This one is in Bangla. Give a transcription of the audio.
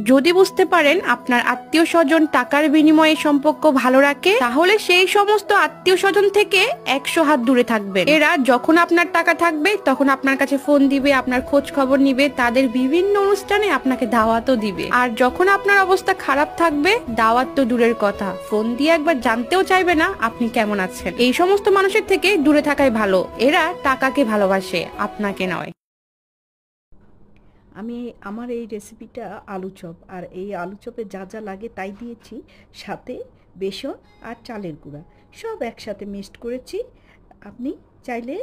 যদি বুঝতে পারেন আপনার আত্মীয় স্বজন টাকার বিনিময়ে সম্পর্ক ভালো রাখে, তাহলে সেই সমস্ত আত্মীয় স্বজন থেকে 100 হাত দূরে থাকবেন। এরা যখন আপনার টাকা থাকবে তখন আপনার কাছে ফোন দিবে, আপনার খোঁজ খবর নিবে, তাদের বিভিন্ন অনুষ্ঠানে আপনাকে দাওয়াতও দিবে। আর যখন আপনার অবস্থা খারাপ থাকবে, দাওয়াত তো দূরের কথা, ফোন দিয়ে একবার জানতেও চাইবে না আপনি কেমন আছেন। এই সমস্ত মানুষের থেকে দূরে থাকাই ভালো। এরা টাকাকে ভালোবাসে, আপনাকে নয়। আমি আমার এই রেসিপিটা আলু চপ, আর এই আলু চপে যা যা লাগে তাই দিয়েছি, সাথে বেসন আর চালের গুঁড়া সব একসাথে মিক্সড করেছি। আপনি চাইলে